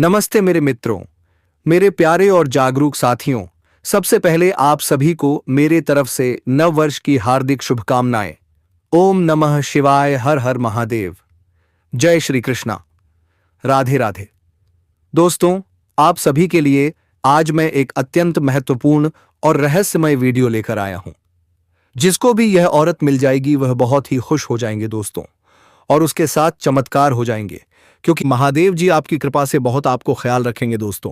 नमस्ते मेरे मित्रों, मेरे प्यारे और जागरूक साथियों। सबसे पहले आप सभी को मेरे तरफ से नव वर्ष की हार्दिक शुभकामनाएं। ओम नमः शिवाय, हर हर महादेव। जय श्री कृष्णा, राधे राधे। दोस्तों, आप सभी के लिए आज मैं एक अत्यंत महत्वपूर्ण और रहस्यमय वीडियो लेकर आया हूं। जिसको भी यह औरत मिल जाएगी वह बहुत ही खुश हो जाएंगे दोस्तों, और उसके साथ चमत्कार हो जाएंगे, क्योंकि महादेव जी आपकी कृपा से बहुत आपको ख्याल रखेंगे दोस्तों।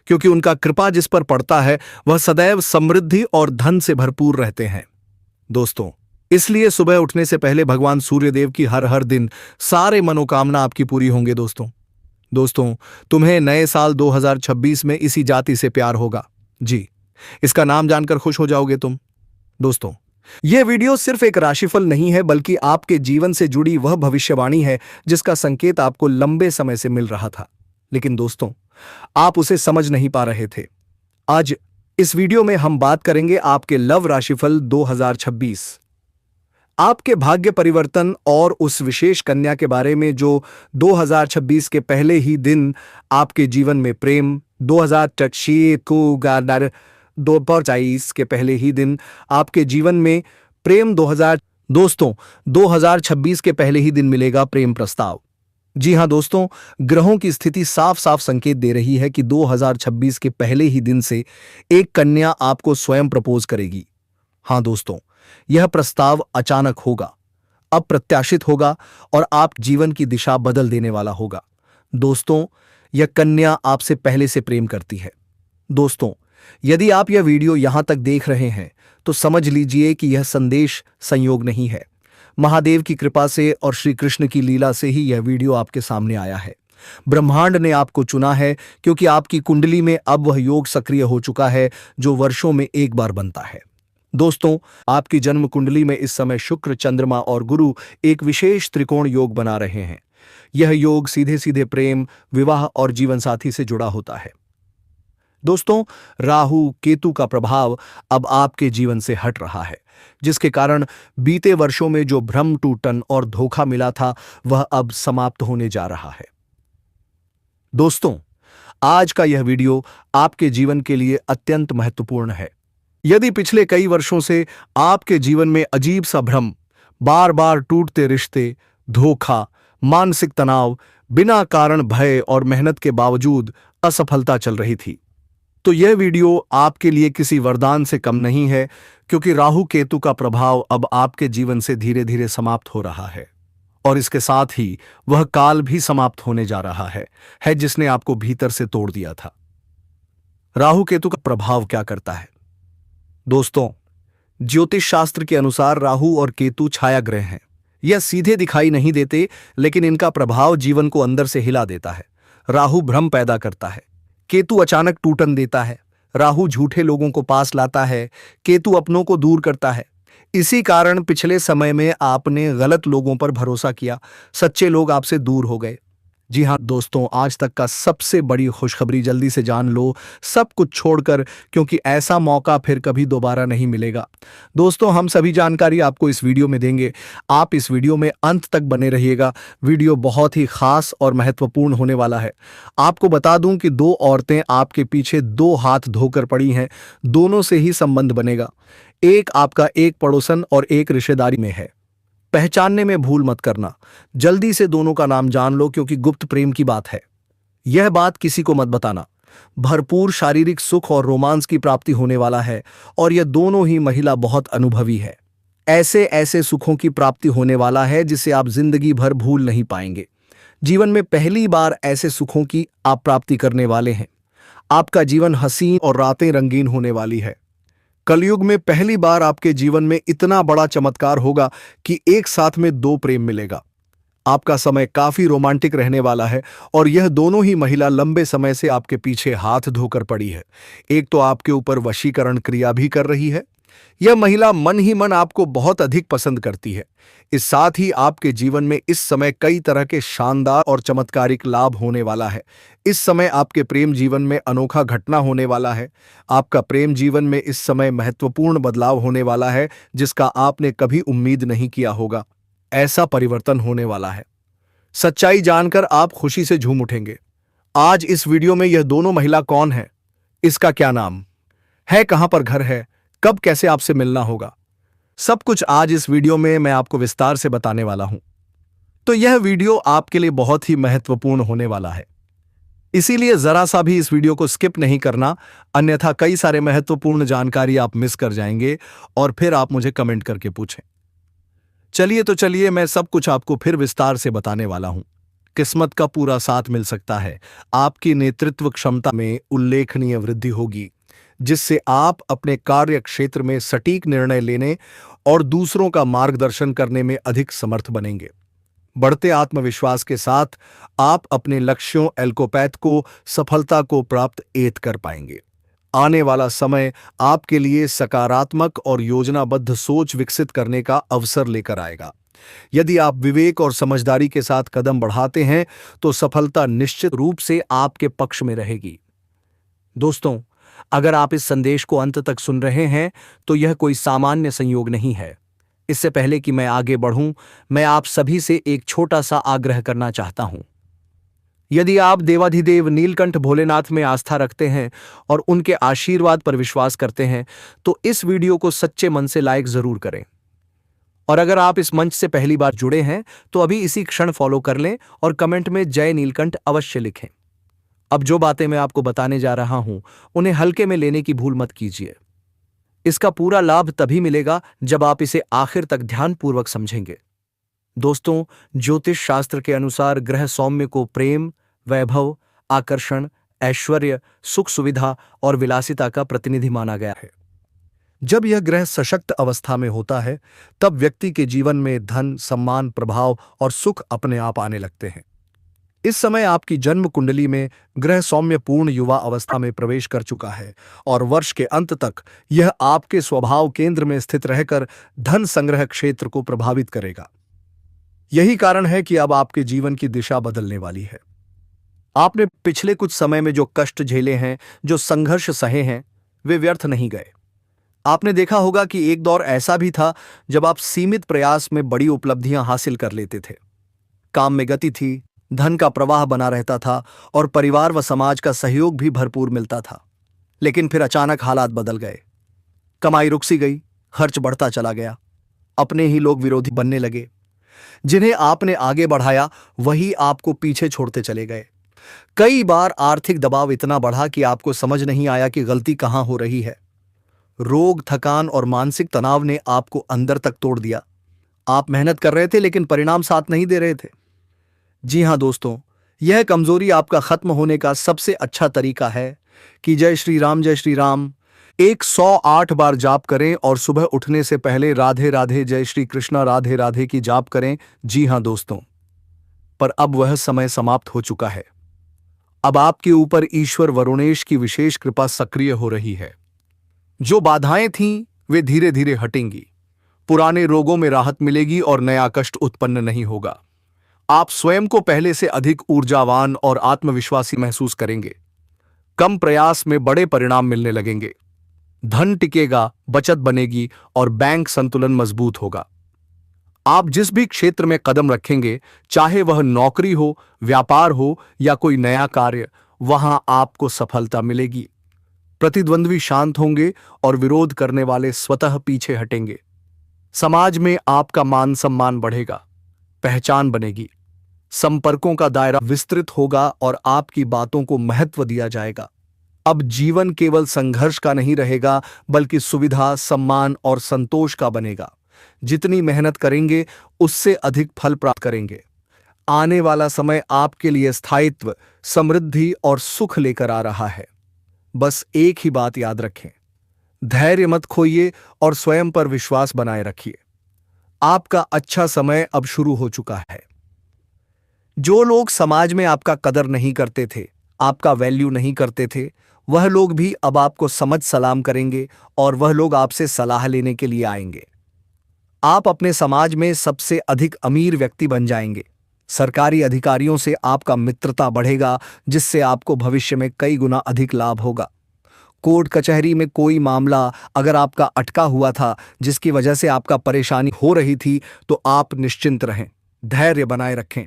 क्योंकि उनका कृपा जिस पर पड़ता है वह सदैव समृद्धि और धन से भरपूर रहते हैं दोस्तों। इसलिए सुबह उठने से पहले भगवान सूर्यदेव की हर हर दिन सारे मनोकामना आपकी पूरी होंगे दोस्तों। दोस्तों, तुम्हें नए साल 2026 में इसी जाति से प्यार होगा जी। इसका नाम जानकर खुश हो जाओगे तुम दोस्तों। यह वीडियो सिर्फ एक राशिफल नहीं है, बल्कि आपके जीवन से जुड़ी वह भविष्यवाणी है जिसका संकेत आपको लंबे समय से मिल रहा था, लेकिन दोस्तों आप उसे समझ नहीं पा रहे थे। आज इस वीडियो में हम बात करेंगे आपके लव राशिफल 2026, आपके भाग्य परिवर्तन और उस विशेष कन्या के बारे में जो 2026 के पहले ही दिन आपके जीवन में प्रेम, 2024 के पहले ही दिन आपके जीवन में प्रेम, दोस्तों 2026 के पहले ही दिन मिलेगा प्रेम प्रस्ताव। जी हां दोस्तों, ग्रहों की स्थिति साफ साफ संकेत दे रही है कि 2026 के पहले ही दिन से एक कन्या आपको स्वयं प्रपोज करेगी। हां दोस्तों, यह प्रस्ताव अचानक होगा, अप्रत्याशित होगा और आप जीवन की दिशा बदल देने वाला होगा। दोस्तों, यह कन्या आपसे पहले से प्रेम करती है। दोस्तों, यदि आप यह वीडियो यहां तक देख रहे हैं तो समझ लीजिए कि यह संदेश संयोग नहीं है। महादेव की कृपा से और श्री कृष्ण की लीला से ही यह वीडियो आपके सामने आया है। ब्रह्मांड ने आपको चुना है क्योंकि आपकी कुंडली में अब वह योग सक्रिय हो चुका है जो वर्षों में एक बार बनता है। दोस्तों, आपकी जन्म कुंडली में इस समय शुक्र, चंद्रमा और गुरु एक विशेष त्रिकोण योग बना रहे हैं। यह योग सीधे सीधे प्रेम, विवाह और जीवन साथी से जुड़ा होता है। दोस्तों, राहु केतु का प्रभाव अब आपके जीवन से हट रहा है, जिसके कारण बीते वर्षों में जो भ्रम, टूटन और धोखा मिला था वह अब समाप्त होने जा रहा है। दोस्तों, आज का यह वीडियो आपके जीवन के लिए अत्यंत महत्वपूर्ण है। यदि पिछले कई वर्षों से आपके जीवन में अजीब सा भ्रम, बार बार टूटते रिश्ते, धोखा, मानसिक तनाव, बिना कारण भय और मेहनत के बावजूद असफलता चल रही थी, तो यह वीडियो आपके लिए किसी वरदान से कम नहीं है, क्योंकि राहु केतु का प्रभाव अब आपके जीवन से धीरे धीरे समाप्त हो रहा है और इसके साथ ही वह काल भी समाप्त होने जा रहा है जिसने आपको भीतर से तोड़ दिया था। राहु केतु का प्रभाव क्या करता है? दोस्तों, ज्योतिष शास्त्र के अनुसार राहु और केतु छाया ग्रह हैं। यह सीधे दिखाई नहीं देते, लेकिन इनका प्रभाव जीवन को अंदर से हिला देता है। राहु भ्रम पैदा करता है, केतु अचानक टूटन देता है। राहु झूठे लोगों को पास लाता है, केतु अपनों को दूर करता है। इसी कारण पिछले समय में आपने गलत लोगों पर भरोसा किया, सच्चे लोग आपसे दूर हो गए। जी हां दोस्तों, आज तक का सबसे बड़ी खुशखबरी जल्दी से जान लो, सब कुछ छोड़कर, क्योंकि ऐसा मौका फिर कभी दोबारा नहीं मिलेगा। दोस्तों, हम सभी जानकारी आपको इस वीडियो में देंगे। आप इस वीडियो में अंत तक बने रहिएगा। वीडियो बहुत ही खास और महत्वपूर्ण होने वाला है। आपको बता दूं कि दो औरतें आपके पीछे दो हाथ धोकर पड़ी हैं। दोनों से ही संबंध बनेगा। एक आपका एक पड़ोसन और एक रिश्तेदारी में है। पहचानने में भूल मत करना। जल्दी से दोनों का नाम जान लो, क्योंकि गुप्त प्रेम की बात है। यह बात किसी को मत बताना। भरपूर शारीरिक सुख और रोमांस की प्राप्ति होने वाला है और यह दोनों ही महिला बहुत अनुभवी है। ऐसे ऐसे सुखों की प्राप्ति होने वाला है जिसे आप जिंदगी भर भूल नहीं पाएंगे। जीवन में पहली बार ऐसे सुखों की आप प्राप्ति करने वाले हैं। आपका जीवन हसीन और रातें रंगीन होने वाली है। कलयुग में पहली बार आपके जीवन में इतना बड़ा चमत्कार होगा कि एक साथ में दो प्रेम मिलेगा। आपका समय काफी रोमांटिक रहने वाला है और यह दोनों ही महिला लंबे समय से आपके पीछे हाथ धोकर पड़ी है। एक तो आपके ऊपर वशीकरण क्रिया भी कर रही है। यह महिला मन ही मन आपको बहुत अधिक पसंद करती है। इस साथ ही आपके जीवन में इस समय कई तरह के शानदार और चमत्कारिक लाभ होने वाला है। इस समय आपके प्रेम जीवन में अनोखा घटना होने वाला है। आपका प्रेम जीवन में इस समय महत्वपूर्ण बदलाव होने वाला है जिसका आपने कभी उम्मीद नहीं किया होगा। ऐसा परिवर्तन होने वाला है, सच्चाई जानकर आप खुशी से झूम उठेंगे। आज इस वीडियो में यह दोनों महिला कौन है, इसका क्या नाम है, कहां पर घर है, कब कैसे आपसे मिलना होगा, सब कुछ आज इस वीडियो में मैं आपको विस्तार से बताने वाला हूं। तो यह वीडियो आपके लिए बहुत ही महत्वपूर्ण होने वाला है, इसीलिए जरा सा भी इस वीडियो को स्किप नहीं करना, अन्यथा कई सारे महत्वपूर्ण जानकारी आप मिस कर जाएंगे और फिर आप मुझे कमेंट करके पूछें। चलिए मैं सब कुछ आपको फिर विस्तार से बताने वाला हूं। किस्मत का पूरा साथ मिल सकता है, आपकी नेतृत्व क्षमता में उल्लेखनीय वृद्धि होगी, जिससे आप अपने कार्य क्षेत्र में सटीक निर्णय लेने और दूसरों का मार्गदर्शन करने में अधिक समर्थ बनेंगे। बढ़ते आत्मविश्वास के साथ आप अपने लक्ष्यों एल्कोपैथ को सफलता को प्राप्त एत कर पाएंगे। आने वाला समय आपके लिए सकारात्मक और योजनाबद्ध सोच विकसित करने का अवसर लेकर आएगा। यदि आप विवेक और समझदारी के साथ कदम बढ़ाते हैं तो सफलता निश्चित रूप से आपके पक्ष में रहेगी। दोस्तों, अगर आप इस संदेश को अंत तक सुन रहे हैं तो यह कोई सामान्य संयोग नहीं है। इससे पहले कि मैं आगे बढ़ूं, मैं आप सभी से एक छोटा सा आग्रह करना चाहता हूं। यदि आप देवाधिदेव नीलकंठ भोलेनाथ में आस्था रखते हैं और उनके आशीर्वाद पर विश्वास करते हैं तो इस वीडियो को सच्चे मन से लाइक जरूर करें। और अगर आप इस मंच से पहली बार जुड़े हैं तो अभी इसी क्षण फॉलो कर लें और कमेंट में जय नीलकंठ अवश्य लिखें। अब जो बातें मैं आपको बताने जा रहा हूं उन्हें हल्के में लेने की भूल मत कीजिए। इसका पूरा लाभ तभी मिलेगा जब आप इसे आखिर तक ध्यानपूर्वक समझेंगे। दोस्तों, ज्योतिष शास्त्र के अनुसार ग्रह सौम्य को प्रेम, वैभव, आकर्षण, ऐश्वर्य, सुख सुविधा और विलासिता का प्रतिनिधि माना गया है। जब यह ग्रह सशक्त अवस्था में होता है तब व्यक्ति के जीवन में धन, सम्मान, प्रभाव और सुख अपने आप आने लगते हैं। इस समय आपकी जन्म कुंडली में ग्रह सौम्य पूर्ण युवा अवस्था में प्रवेश कर चुका है और वर्ष के अंत तक यह आपके स्वभाव केंद्र में स्थित रहकर धन संग्रह क्षेत्र को प्रभावित करेगा। यही कारण है कि अब आपके जीवन की दिशा बदलने वाली है। आपने पिछले कुछ समय में जो कष्ट झेले हैं, जो संघर्ष सहे हैं, वे व्यर्थ नहीं गए। आपने देखा होगा कि एक दौर ऐसा भी था जब आप सीमित प्रयास में बड़ी उपलब्धियां हासिल कर लेते थे। काम में गति थी, धन का प्रवाह बना रहता था और परिवार व समाज का सहयोग भी भरपूर मिलता था। लेकिन फिर अचानक हालात बदल गए। कमाई रुक सी गई, खर्च बढ़ता चला गया, अपने ही लोग विरोधी बनने लगे। जिन्हें आपने आगे बढ़ाया वही आपको पीछे छोड़ते चले गए। कई बार आर्थिक दबाव इतना बढ़ा कि आपको समझ नहीं आया कि गलती कहां हो रही है। रोग, थकान और मानसिक तनाव ने आपको अंदर तक तोड़ दिया। आप मेहनत कर रहे थे लेकिन परिणाम साथ नहीं दे रहे थे। जी हां दोस्तों, यह कमजोरी आपका खत्म होने का सबसे अच्छा तरीका है कि जय श्री राम 108 बार जाप करें और सुबह उठने से पहले राधे राधे जय श्री कृष्णा राधे राधे की जाप करें। जी हां दोस्तों, पर अब वह समय समाप्त हो चुका है। अब आपके ऊपर ईश्वर वरुणेश की विशेष कृपा सक्रिय हो रही है। जो बाधाएं थीं वे धीरे धीरे हटेंगी। पुराने रोगों में राहत मिलेगी और नया कष्ट उत्पन्न नहीं होगा। आप स्वयं को पहले से अधिक ऊर्जावान और आत्मविश्वासी महसूस करेंगे। कम प्रयास में बड़े परिणाम मिलने लगेंगे। धन टिकेगा, बचत बनेगी और बैंक संतुलन मजबूत होगा। आप जिस भी क्षेत्र में कदम रखेंगे, चाहे वह नौकरी हो, व्यापार हो या कोई नया कार्य, वहां आपको सफलता मिलेगी। प्रतिद्वंद्वी शांत होंगे और विरोध करने वाले स्वतः पीछे हटेंगे। समाज में आपका मान सम्मान बढ़ेगा, पहचान बनेगी, संपर्कों का दायरा विस्तृत होगा और आपकी बातों को महत्व दिया जाएगा। अब जीवन केवल संघर्ष का नहीं रहेगा बल्कि सुविधा, सम्मान और संतोष का बनेगा। जितनी मेहनत करेंगे उससे अधिक फल प्राप्त करेंगे। आने वाला समय आपके लिए स्थायित्व, समृद्धि और सुख लेकर आ रहा है। बस एक ही बात याद रखें, धैर्य मत खोइए और स्वयं पर विश्वास बनाए रखिए। आपका अच्छा समय अब शुरू हो चुका है। जो लोग समाज में आपका कदर नहीं करते थे, आपका वैल्यू नहीं करते थे, वह लोग भी अब आपको समझ सलाम करेंगे और वह लोग आपसे सलाह लेने के लिए आएंगे। आप अपने समाज में सबसे अधिक अमीर व्यक्ति बन जाएंगे। सरकारी अधिकारियों से आपका मित्रता बढ़ेगा, जिससे आपको भविष्य में कई गुना अधिक लाभ होगा। कोर्ट कचहरी में कोई मामला अगर आपका अटका हुआ था, जिसकी वजह से आपका परेशानी हो रही थी, तो आप निश्चिंत रहें, धैर्य बनाए रखें।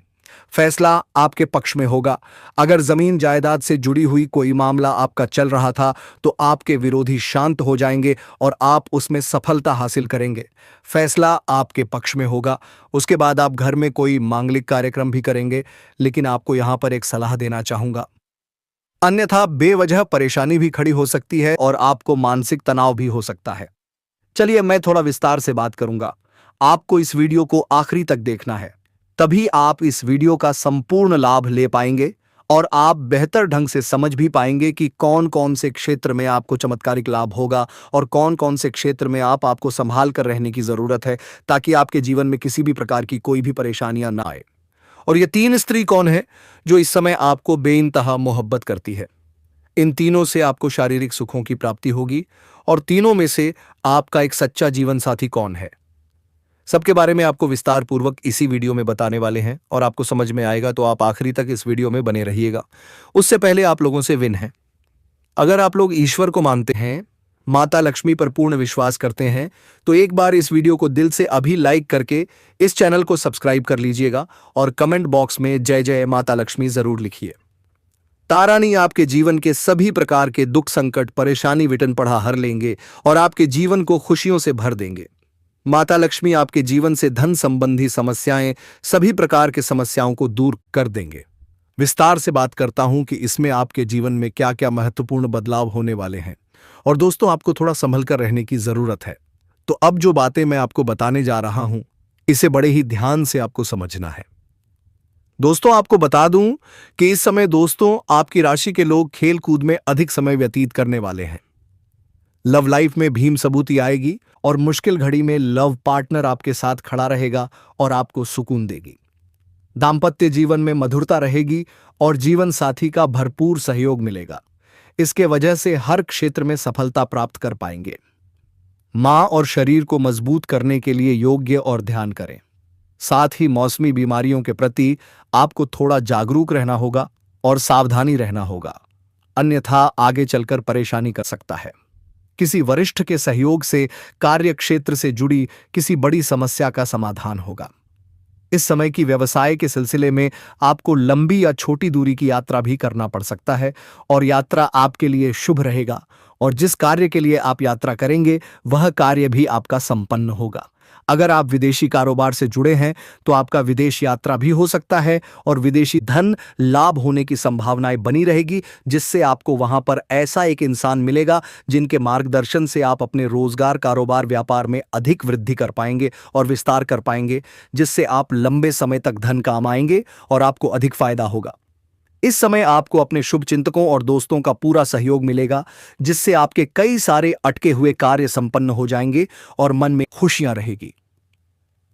फैसला आपके पक्ष में होगा। अगर जमीन जायदाद से जुड़ी हुई कोई मामला आपका चल रहा था तो आपके विरोधी शांत हो जाएंगे और आप उसमें सफलता हासिल करेंगे। फैसला आपके पक्ष में होगा। उसके बाद आप घर में कोई मांगलिक कार्यक्रम भी करेंगे, लेकिन आपको यहां पर एक सलाह देना चाहूंगा, अन्यथा बेवजह परेशानी भी खड़ी हो सकती है और आपको मानसिक तनाव भी हो सकता है। चलिए मैं थोड़ा विस्तार से बात करूंगा। आपको इस वीडियो को आखिरी तक देखना है, तभी आप इस वीडियो का संपूर्ण लाभ ले पाएंगे और आप बेहतर ढंग से समझ भी पाएंगे कि कौन कौन से क्षेत्र में आपको चमत्कारिक लाभ होगा और कौन कौन से क्षेत्र में आपको संभाल कर रहने की जरूरत है, ताकि आपके जीवन में किसी भी प्रकार की कोई भी परेशानियां ना आए। और ये 3 स्त्री कौन है जो इस समय आपको बेइंतहा मोहब्बत करती है? इन तीनों से आपको शारीरिक सुखों की प्राप्ति होगी। और तीनों में से आपका एक सच्चा जीवन साथी कौन है, सबके बारे में आपको विस्तार पूर्वक इसी वीडियो में बताने वाले हैं और आपको समझ में आएगा, तो आप आखिरी तक इस वीडियो में बने रहिएगा। उससे पहले आप लोगों से विन है, अगर आप लोग ईश्वर को मानते हैं, माता लक्ष्मी पर पूर्ण विश्वास करते हैं, तो एक बार इस वीडियो को दिल से अभी लाइक करके इस चैनल को सब्सक्राइब कर लीजिएगा और कमेंट बॉक्स में जय जय माता लक्ष्मी जरूर लिखिए। तारानी आपके जीवन के सभी प्रकार के दुख, संकट, परेशानी, विटन पढ़ा हर लेंगे और आपके जीवन को खुशियों से भर देंगे। माता लक्ष्मी आपके जीवन से धन संबंधी समस्याएं, सभी प्रकार के समस्याओं को दूर कर देंगे। विस्तार से बात करता हूं कि इसमें आपके जीवन में क्या क्या महत्वपूर्ण बदलाव होने वाले हैं। और दोस्तों, आपको थोड़ा संभल कर रहने की जरूरत है। तो अब जो बातें मैं आपको बताने जा रहा हूं, इसे बड़े ही ध्यान से आपको समझना है। दोस्तों, आपको बता दूं कि इस समय दोस्तों आपकी राशि के लोग खेल कूद में अधिक समय व्यतीत करने वाले हैं। लव लाइफ में भीम सबूती आएगी और मुश्किल घड़ी में लव पार्टनर आपके साथ खड़ा रहेगा और आपको सुकून देगी। दाम्पत्य जीवन में मधुरता रहेगी और जीवन साथी का भरपूर सहयोग मिलेगा। इसके वजह से हर क्षेत्र में सफलता प्राप्त कर पाएंगे। मां और शरीर को मजबूत करने के लिए योग्य और ध्यान करें। साथ ही मौसमी बीमारियों के प्रति आपको थोड़ा जागरूक रहना होगा और सावधानी रहना होगा, अन्यथा आगे चलकर परेशानी कर सकता है। किसी वरिष्ठ के सहयोग से कार्य क्षेत्र से जुड़ी किसी बड़ी समस्या का समाधान होगा। इस समय की व्यवसाय के सिलसिले में आपको लंबी या छोटी दूरी की यात्रा भी करना पड़ सकता है और यात्रा आपके लिए शुभ रहेगा और जिस कार्य के लिए आप यात्रा करेंगे वह कार्य भी आपका संपन्न होगा। अगर आप विदेशी कारोबार से जुड़े हैं तो आपका विदेश यात्रा भी हो सकता है और विदेशी धन लाभ होने की संभावनाएं बनी रहेगी, जिससे आपको वहां पर ऐसा एक इंसान मिलेगा जिनके मार्गदर्शन से आप अपने रोजगार, कारोबार, व्यापार में अधिक वृद्धि कर पाएंगे और विस्तार कर पाएंगे, जिससे आप लंबे समय तक धन कमाएंगे और आपको अधिक फायदा होगा। इस समय आपको अपने शुभ चिंतकों और दोस्तों का पूरा सहयोग मिलेगा, जिससे आपके कई सारे अटके हुए कार्य संपन्न हो जाएंगे और मन में खुशियां रहेगी।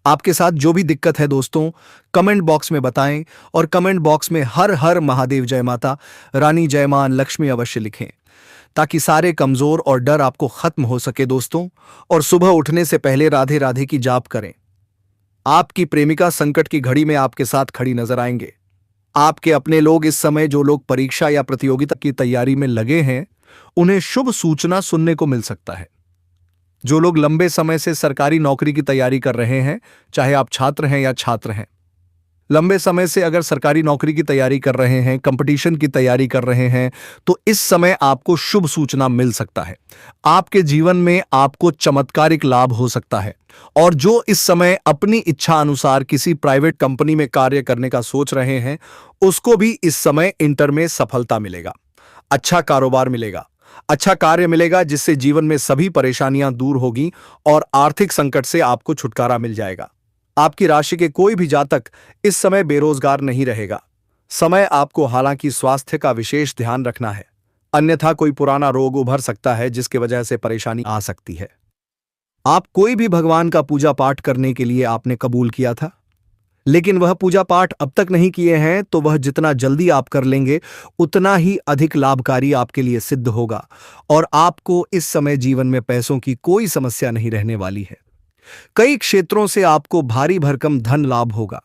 आपके साथ जो भी दिक्कत है दोस्तों, कमेंट बॉक्स में बताएं और कमेंट बॉक्स में हर हर महादेव, जय माता रानी, जय मां लक्ष्मी अवश्य लिखें, ताकि सारे कमजोर और डर आपको खत्म हो सके दोस्तों। और सुबह उठने से पहले राधे राधे की जाप करें। आपकी प्रेमिका संकट की घड़ी में आपके साथ खड़ी नजर आएंगे। आपके अपने लोग इस समय, जो लोग परीक्षा या प्रतियोगिता की तैयारी में लगे हैं, उन्हें शुभ सूचना सुनने को मिल सकता है। जो लोग लंबे समय से सरकारी नौकरी की तैयारी कर रहे हैं, चाहे आप छात्र हैं या छात्र हैं, लंबे समय से अगर सरकारी नौकरी की तैयारी कर रहे हैं, कंपटीशन की तैयारी कर रहे हैं, तो इस समय आपको शुभ सूचना मिल सकता है। आपके जीवन में आपको चमत्कारिक लाभ हो सकता है। और जो इस समय अपनी इच्छा अनुसार किसी प्राइवेट कंपनी में कार्य करने का सोच रहे हैं, उसको भी इस समय इंटर में सफलता मिलेगा। अच्छा कारोबार मिलेगा, अच्छा कार्य मिलेगा, जिससे जीवन में सभी परेशानियां दूर होगी और आर्थिक संकट से आपको छुटकारा मिल जाएगा। आपकी राशि के कोई भी जातक इस समय बेरोजगार नहीं रहेगा। समय आपको हालांकि स्वास्थ्य का विशेष ध्यान रखना है, अन्यथा कोई पुराना रोग उभर सकता है जिसकी वजह से परेशानी आ सकती है। आप कोई भी भगवान का पूजा पाठ करने के लिए आपने कबूल किया था, लेकिन वह पूजा पाठ अब तक नहीं किए हैं, तो वह जितना जल्दी आप कर लेंगे उतना ही अधिक लाभकारी आपके लिए सिद्ध होगा और आपको इस समय जीवन में पैसों की कोई समस्या नहीं रहने वाली है। कई क्षेत्रों से आपको भारी भरकम धन लाभ होगा।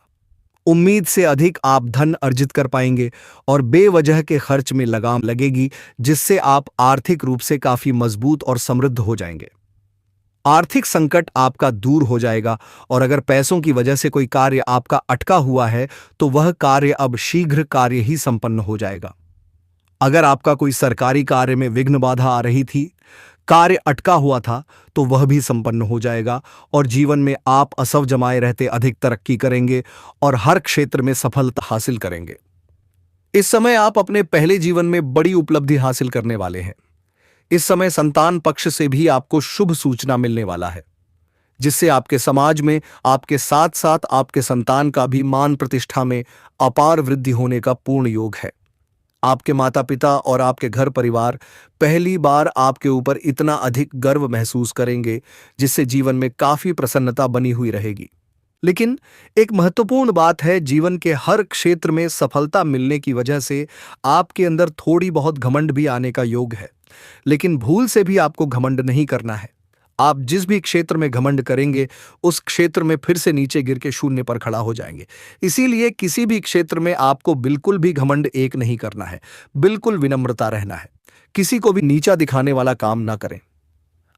उम्मीद से अधिक आप धन अर्जित कर पाएंगे और बेवजह के खर्च में लगाम लगेगी, जिससे आप आर्थिक रूप से काफी मजबूत और समृद्ध हो जाएंगे। आर्थिक संकट आपका दूर हो जाएगा और अगर पैसों की वजह से कोई कार्य आपका अटका हुआ है तो वह कार्य अब शीघ्र कार्य ही संपन्न हो जाएगा। अगर आपका कोई सरकारी कार्य में विघ्न बाधा आ रही थी, कार्य अटका हुआ था, तो वह भी संपन्न हो जाएगा और जीवन में आप असव जमाए रहते अधिक तरक्की करेंगे और हर क्षेत्र में सफलता हासिल करेंगे। इस समय आप अपने पहले जीवन में बड़ी उपलब्धि हासिल करने वाले हैं। इस समय संतान पक्ष से भी आपको शुभ सूचना मिलने वाला है, जिससे आपके समाज में आपके साथ साथ आपके संतान का भी मान प्रतिष्ठा में अपार वृद्धि होने का पूर्ण योग है। आपके माता पिता और आपके घर परिवार पहली बार आपके ऊपर इतना अधिक गर्व महसूस करेंगे, जिससे जीवन में काफी प्रसन्नता बनी हुई रहेगी। लेकिन एक महत्वपूर्ण बात है, जीवन के हर क्षेत्र में सफलता मिलने की वजह से आपके अंदर थोड़ी बहुत घमंड भी आने का योग है, लेकिन भूल से भी आपको घमंड नहीं करना है। आप जिस भी क्षेत्र में घमंड करेंगे उस क्षेत्र में फिर से नीचे गिर के शून्य पर खड़ा हो जाएंगे। इसीलिए किसी भी क्षेत्र में आपको बिल्कुल भी घमंड एक नहीं करना है, बिल्कुल विनम्रता रहना है। किसी को भी नीचा दिखाने वाला काम ना करें।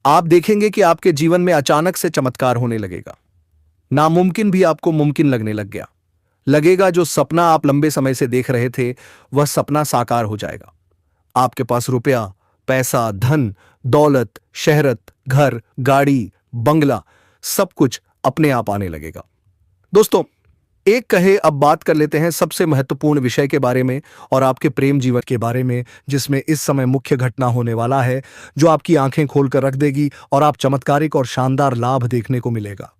आप देखेंगे कि आपके जीवन में अचानक से चमत्कार होने लगेगा। नामुमकिन भी आपको मुमकिन लगने लग गया। लगेगा जो सपना आप लंबे समय से देख रहे थे वह सपना साकार हो जाएगा। आपके पास रुपया, पैसा, धन, दौलत, शहरत, घर, गाड़ी, बंगला सब कुछ अपने आप आने लगेगा। दोस्तों, एक कहे अब बात कर लेते हैं सबसे महत्वपूर्ण विषय के बारे में और आपके प्रेम जीवन के बारे में, जिसमें इस समय मुख्य घटना होने वाला है जो आपकी आंखें खोलकर रख देगी और आप चमत्कारिक और शानदार लाभ देखने को मिलेगा।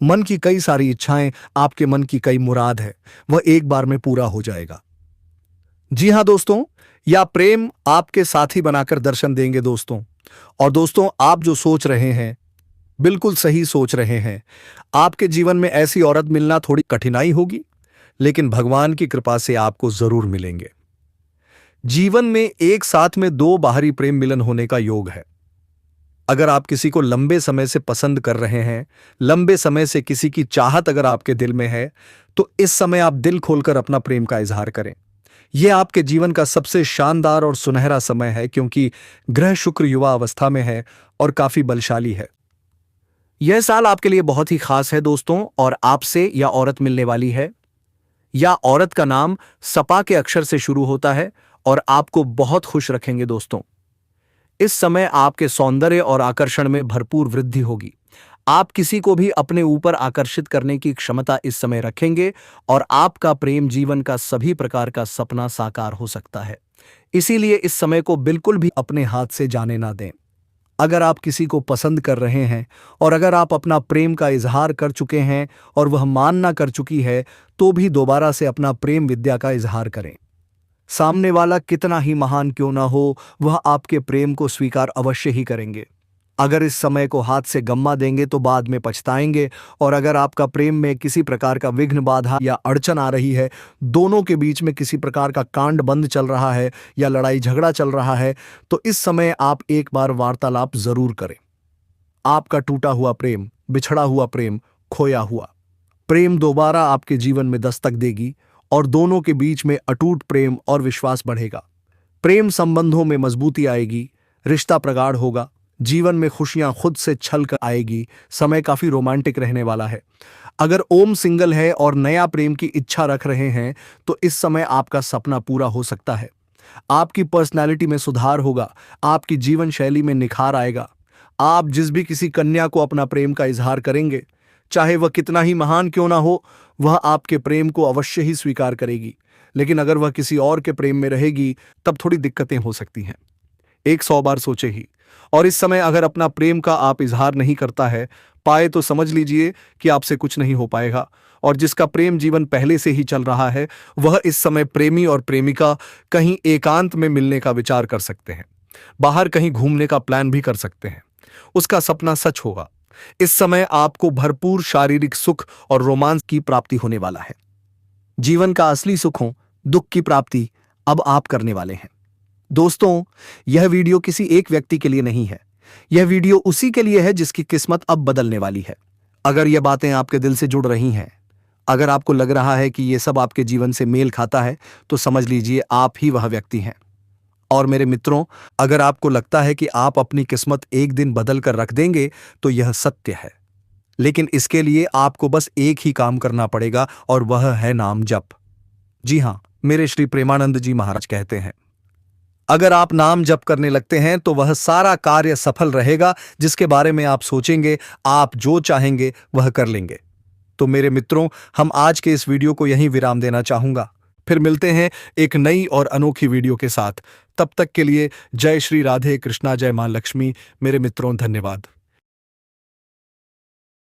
मन की कई सारी इच्छाएं, आपके मन की कई मुराद है, वह एक बार में पूरा हो जाएगा। जी हां दोस्तों, या प्रेम आपके साथी बनाकर दर्शन देंगे दोस्तों। और दोस्तों, आप जो सोच रहे हैं बिल्कुल सही सोच रहे हैं। आपके जीवन में ऐसी औरत मिलना थोड़ी कठिनाई होगी, लेकिन भगवान की कृपा से आपको जरूर मिलेंगे। जीवन में एक साथ में दो बाहरी प्रेम मिलन होने का योग है। अगर आप किसी को लंबे समय से पसंद कर रहे हैं, लंबे समय से किसी की चाहत अगर आपके दिल में है, तो इस समय आप दिल खोलकर अपना प्रेम का इजहार करें। यह आपके जीवन का सबसे शानदार और सुनहरा समय है, क्योंकि ग्रह शुक्र युवा अवस्था में है और काफी बलशाली है। यह साल आपके लिए बहुत ही खास है दोस्तों, और आपसे यह औरत मिलने वाली है। या औरत का नाम सपा के अक्षर से शुरू होता है और आपको बहुत खुश रखेंगे दोस्तों। इस समय आपके सौंदर्य और आकर्षण में भरपूर वृद्धि होगी। आप किसी को भी अपने ऊपर आकर्षित करने की क्षमता इस समय रखेंगे और आपका प्रेम जीवन का सभी प्रकार का सपना साकार हो सकता है। इसीलिए इस समय को बिल्कुल भी अपने हाथ से जाने ना दें। अगर आप किसी को पसंद कर रहे हैं और अगर आप अपना प्रेम का इजहार कर चुके हैं और वह मानना कर चुकी है, तो भी दोबारा से अपना प्रेम विद्या का इजहार करें। सामने वाला कितना ही महान क्यों ना हो, वह आपके प्रेम को स्वीकार अवश्य ही करेंगे। अगर इस समय को हाथ से गम्मा देंगे तो बाद में पछताएंगे। और अगर आपका प्रेम में किसी प्रकार का विघ्न बाधा या अड़चन आ रही है, दोनों के बीच में किसी प्रकार का कांड बंद चल रहा है या लड़ाई झगड़ा चल रहा है, तो इस समय आप एक बार वार्तालाप जरूर करें। आपका टूटा हुआ प्रेम, बिछड़ा हुआ प्रेम, खोया हुआ प्रेम दोबारा आपके जीवन में दस्तक देगी और दोनों के बीच में अटूट प्रेम और विश्वास बढ़ेगा। प्रेम संबंधों में मजबूती आएगी, रिश्ता प्रगाढ़ होगा, जीवन में खुशियां खुद से छल कर आएगी। समय काफी रोमांटिक रहने वाला है। अगर ओम सिंगल है और नया प्रेम की इच्छा रख रहे हैं, तो इस समय आपका सपना पूरा हो सकता है। आपकी पर्सनैलिटी में सुधार होगा, आपकी जीवन शैली में निखार आएगा। आप जिस भी किसी कन्या को अपना प्रेम का इजहार करेंगे, चाहे वह कितना ही महान क्यों ना हो, वह आपके प्रेम को अवश्य ही स्वीकार करेगी। लेकिन अगर वह किसी और के प्रेम में रहेगी, तब थोड़ी दिक्कतें हो सकती हैं। 100 बार सोचे ही। और इस समय अगर अपना प्रेम का आप इजहार नहीं करता है पाए, तो समझ लीजिए कि आपसे कुछ नहीं हो पाएगा। और जिसका प्रेम जीवन पहले से ही चल रहा है, वह इस समय प्रेमी और प्रेमिका कहीं एकांत में मिलने का विचार कर सकते हैं। बाहर कहीं घूमने का प्लान भी कर सकते हैं। उसका सपना सच होगा। इस समय आपको भरपूर शारीरिक सुख और रोमांस की प्राप्ति होने वाला है। जीवन का असली सुखों, दुख की प्राप्ति अब आप करने वाले हैं। दोस्तों, यह वीडियो किसी एक व्यक्ति के लिए नहीं है। यह वीडियो उसी के लिए है जिसकी किस्मत अब बदलने वाली है। अगर यह बातें आपके दिल से जुड़ रही हैं, अगर आपको लग रहा है कि यह सब आपके जीवन से मेल खाता है, तो समझ लीजिए आप ही वह व्यक्ति हैं। और मेरे मित्रों, अगर आपको लगता है कि आप अपनी किस्मत एक दिन बदल कर रख देंगे तो यह सत्य है। लेकिन इसके लिए आपको बस एक ही काम करना पड़ेगा और वह है नाम जप। जी हां, मेरे श्री प्रेमानंद जी महाराज कहते हैं, अगर आप नाम जप करने लगते हैं तो वह सारा कार्य सफल रहेगा जिसके बारे में आप सोचेंगे, आप जो चाहेंगे वह कर लेंगे। तो मेरे मित्रों, हम आज के इस वीडियो को यहीं विराम देना चाहूंगा। फिर मिलते हैं एक नई और अनोखी वीडियो के साथ। तब तक के लिए जय श्री राधे कृष्णा, जय मां लक्ष्मी। मेरे मित्रों, धन्यवाद।